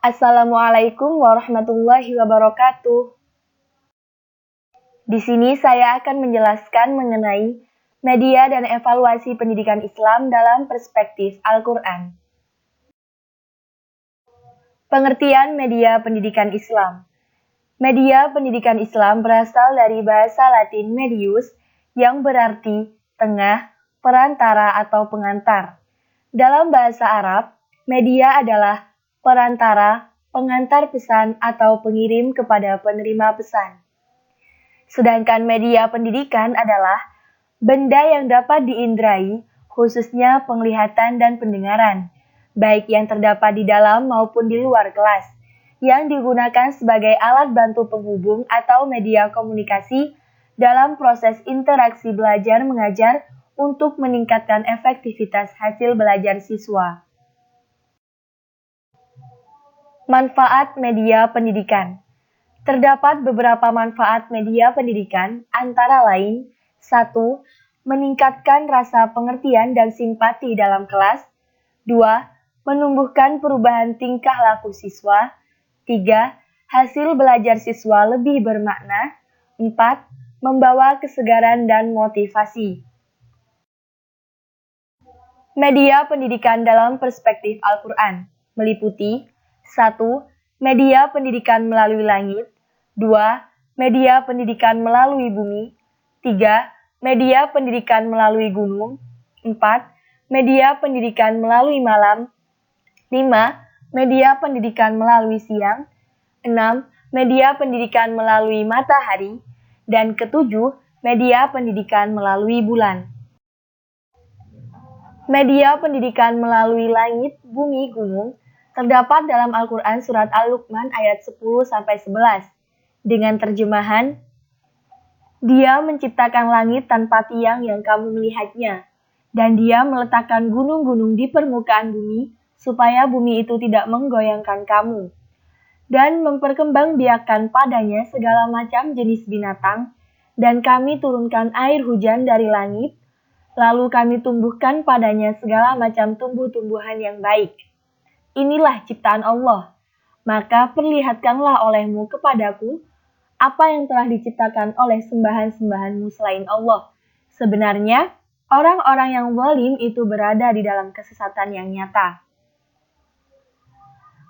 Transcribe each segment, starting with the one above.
Assalamualaikum warahmatullahi wabarakatuh. Di sini saya akan menjelaskan mengenai media dan evaluasi pendidikan Islam dalam perspektif Al-Quran. Pengertian media pendidikan Islam. Media pendidikan Islam berasal dari bahasa Latin medius yang berarti tengah, perantara atau pengantar. Dalam bahasa Arab, media adalah perantara, pengantar pesan atau pengirim kepada penerima pesan. Sedangkan media pendidikan adalah benda yang dapat diindrai, khususnya penglihatan dan pendengaran, baik yang terdapat di dalam maupun di luar kelas, yang digunakan sebagai alat bantu penghubung atau media komunikasi dalam proses interaksi belajar mengajar untuk meningkatkan efektivitas hasil belajar siswa. Manfaat media pendidikan. Terdapat beberapa manfaat media pendidikan, antara lain: 1. Meningkatkan rasa pengertian dan simpati dalam kelas. 2. Menumbuhkan perubahan tingkah laku siswa. 3. Hasil belajar siswa lebih bermakna. 4. Membawa kesegaran dan motivasi. Media pendidikan dalam perspektif Al-Quran meliputi 1. Media pendidikan melalui langit. 2. Media pendidikan melalui bumi. 3. Media pendidikan melalui gunung. 4. Media pendidikan melalui malam. 5. Media pendidikan melalui siang. 6. Media pendidikan melalui matahari. Dan ketujuh, media pendidikan melalui bulan. Media pendidikan melalui langit, bumi, gunung terdapat dalam Al-Quran Surat Al-Luqman ayat 10-11 dengan terjemahan, Dia menciptakan langit tanpa tiang yang kamu melihatnya, dan Dia meletakkan gunung-gunung di permukaan bumi supaya bumi itu tidak menggoyangkan kamu, dan memperkembangbiakkan padanya segala macam jenis binatang, dan kami turunkan air hujan dari langit, lalu kami tumbuhkan padanya segala macam tumbuh-tumbuhan yang baik. Inilah ciptaan Allah, maka perlihatkanlah olehmu kepadaku apa yang telah diciptakan oleh sembahan-sembahanmu selain Allah. Sebenarnya, orang-orang yang zalim itu berada di dalam kesesatan yang nyata.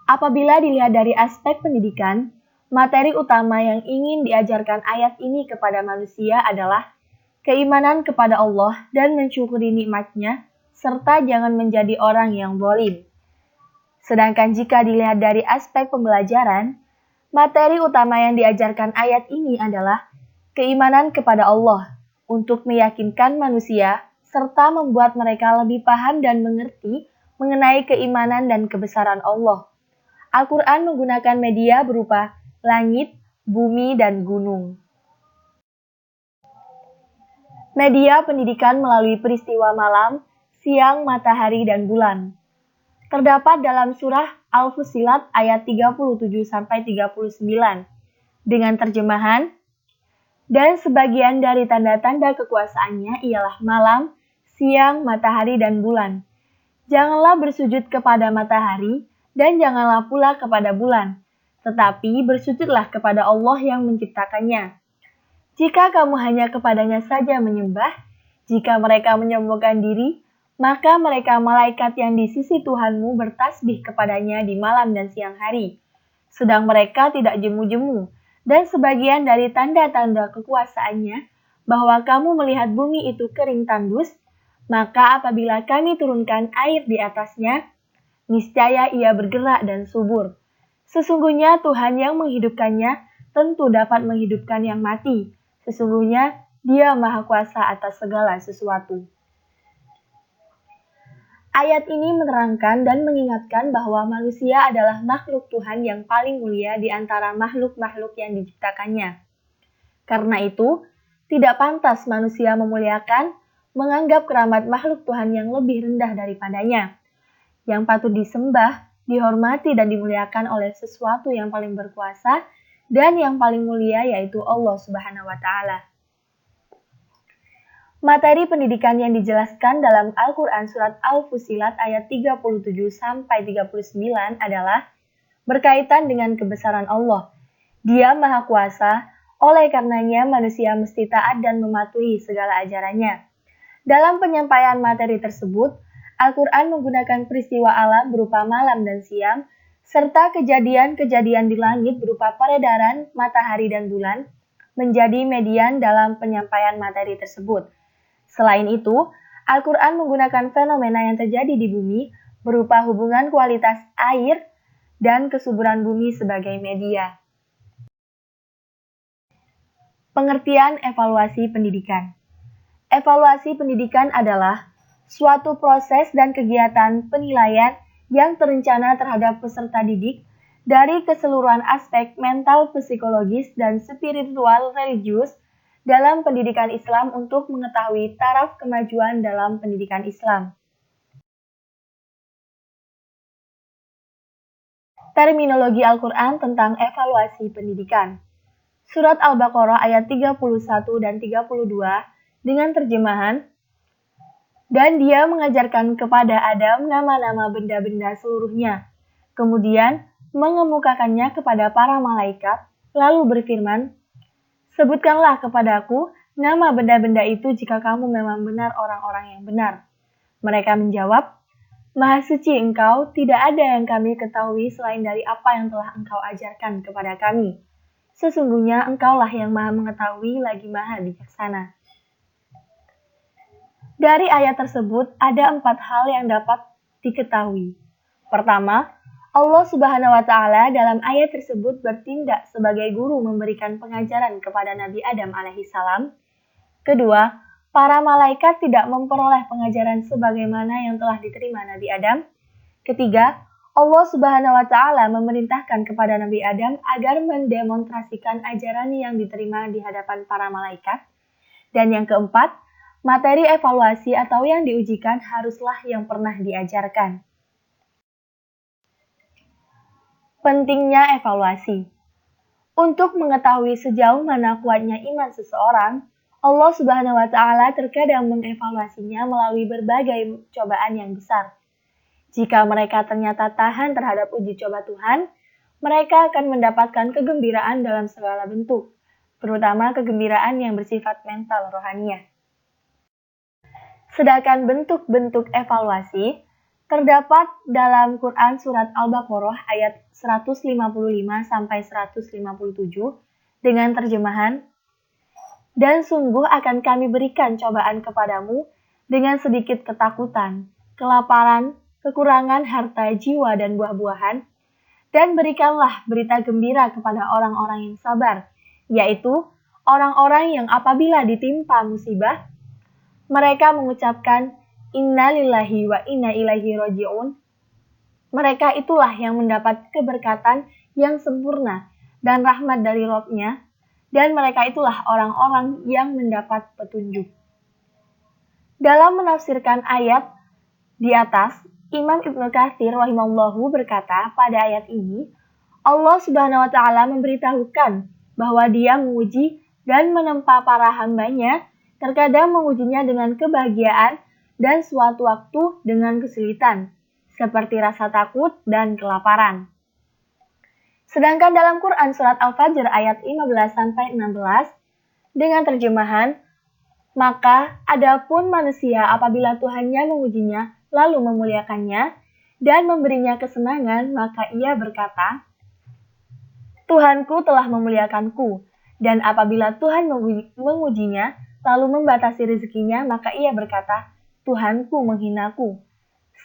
Apabila dilihat dari aspek pendidikan, materi utama yang ingin diajarkan ayat ini kepada manusia adalah keimanan kepada Allah dan mensyukuri nikmat-Nya, serta jangan menjadi orang yang zalim. Sedangkan jika dilihat dari aspek pembelajaran, materi utama yang diajarkan ayat ini adalah keimanan kepada Allah untuk meyakinkan manusia serta membuat mereka lebih paham dan mengerti mengenai keimanan dan kebesaran Allah. Al-Quran menggunakan media berupa langit, bumi, dan gunung. Media pendidikan melalui peristiwa malam, siang, matahari, dan bulan. Terdapat dalam surah Al-Fussilat ayat 37-39 dengan terjemahan, dan sebagian dari tanda-tanda kekuasaannya ialah malam, siang, matahari, dan bulan. Janganlah bersujud kepada matahari dan janganlah pula kepada bulan, tetapi bersujudlah kepada Allah yang menciptakannya. Jika kamu hanya kepadanya saja menyembah, jika mereka menyombongkan diri, maka mereka malaikat yang di sisi Tuhanmu bertasbih kepadanya di malam dan siang hari, sedang mereka tidak jemu-jemu, dan sebagian dari tanda-tanda kekuasaannya, bahwa kamu melihat bumi itu kering tandus, maka apabila kami turunkan air di atasnya, niscaya ia bergerak dan subur. Sesungguhnya Tuhan yang menghidupkannya tentu dapat menghidupkan yang mati. Sesungguhnya Dia Maha Kuasa atas segala sesuatu. Ayat ini menerangkan dan mengingatkan bahwa manusia adalah makhluk Tuhan yang paling mulia di antara makhluk-makhluk yang diciptakannya. Karena itu, tidak pantas manusia memuliakan, menganggap keramat makhluk Tuhan yang lebih rendah daripadanya. Yang patut disembah, dihormati, dan dimuliakan oleh sesuatu yang paling berkuasa dan yang paling mulia, yaitu Allah Subhanahu wa Ta'ala. Materi pendidikan yang dijelaskan dalam Al-Quran Surat Al-Fussilat ayat 37-39 adalah berkaitan dengan kebesaran Allah. Dia Maha Kuasa, oleh karenanya manusia mesti taat dan mematuhi segala ajarannya. Dalam penyampaian materi tersebut, Al-Quran menggunakan peristiwa alam berupa malam dan siang, serta kejadian-kejadian di langit berupa peredaran matahari dan bulan, menjadi median dalam penyampaian materi tersebut. Selain itu, Al-Quran menggunakan fenomena yang terjadi di bumi berupa hubungan kualitas air dan kesuburan bumi sebagai media. Pengertian evaluasi pendidikan. Evaluasi pendidikan adalah suatu proses dan kegiatan penilaian yang terencana terhadap peserta didik dari keseluruhan aspek mental, psikologis, dan spiritual religius dalam pendidikan Islam untuk mengetahui taraf kemajuan dalam pendidikan Islam. Terminologi Al-Quran tentang evaluasi pendidikan. Surat Al-Baqarah ayat 31 dan 32 dengan terjemahan, dan dia mengajarkan kepada Adam nama-nama benda-benda seluruhnya. Kemudian mengemukakannya kepada para malaikat, lalu berfirman, "Sebutkanlah kepadaku nama benda-benda itu jika kamu memang benar orang-orang yang benar." Mereka menjawab, "Maha suci Engkau, tidak ada yang kami ketahui selain dari apa yang telah Engkau ajarkan kepada kami. Sesungguhnya Engkaulah yang Maha mengetahui lagi Maha bijaksana." Dari ayat tersebut ada 4 hal yang dapat diketahui. Pertama, Allah Subhanahu wa Ta'ala dalam ayat tersebut bertindak sebagai guru memberikan pengajaran kepada Nabi Adam alaihissalam. Kedua, para malaikat tidak memperoleh pengajaran sebagaimana yang telah diterima Nabi Adam. Ketiga, Allah Subhanahu wa Ta'ala memerintahkan kepada Nabi Adam agar mendemonstrasikan ajaran yang diterima di hadapan para malaikat. Dan yang keempat, materi evaluasi atau yang diujikan haruslah yang pernah diajarkan. Pentingnya evaluasi. Untuk mengetahui sejauh mana kuatnya iman seseorang, Allah Subhanahu wa Ta'ala terkadang mengevaluasinya melalui berbagai cobaan yang besar. Jika mereka ternyata tahan terhadap uji coba Tuhan, mereka akan mendapatkan kegembiraan dalam segala bentuk, terutama kegembiraan yang bersifat mental rohaniah. Sedangkan bentuk-bentuk evaluasi terdapat dalam Quran Surat Al-Baqarah ayat 155-157 dengan terjemahan, "Dan sungguh akan kami berikan cobaan kepadamu dengan sedikit ketakutan, kelaparan, kekurangan harta, jiwa, dan buah-buahan, dan berikanlah berita gembira kepada orang-orang yang sabar, yaitu orang-orang yang apabila ditimpa musibah, mereka mengucapkan, Inna lillahi wa inna ilaihi roji'un." Mereka itulah yang mendapat keberkatan yang sempurna dan rahmat dari Rabb-nya, dan mereka itulah orang-orang yang mendapat petunjuk. Dalam menafsirkan ayat di atas, Imam Ibnu Katsir rahimahullahu berkata pada ayat ini, Allah Subhanahu wa Ta'ala memberitahukan bahwa Dia menguji dan menempa para hambanya, terkadang mengujinya dengan kebahagiaan dan suatu waktu dengan kesulitan, seperti rasa takut dan kelaparan. Sedangkan dalam Quran Surat Al-Fajr ayat 15-16 dengan terjemahan, "Maka adapun manusia apabila Tuhannya mengujinya lalu memuliakannya dan memberinya kesenangan, maka ia berkata, Tuhanku telah memuliakanku. Dan apabila Tuhan mengujinya lalu membatasi rezekinya, maka ia berkata, Tuhanku menghinaku.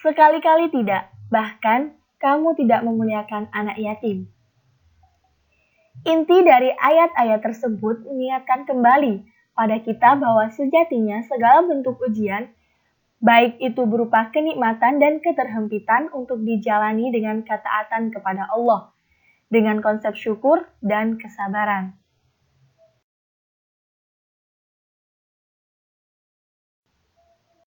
Sekali-kali tidak, bahkan kamu tidak memuliakan anak yatim." Inti dari ayat-ayat tersebut mengingatkan kembali pada kita bahwa sejatinya segala bentuk ujian, baik itu berupa kenikmatan dan keterhempitan untuk dijalani dengan ketaatan kepada Allah, dengan konsep syukur dan kesabaran.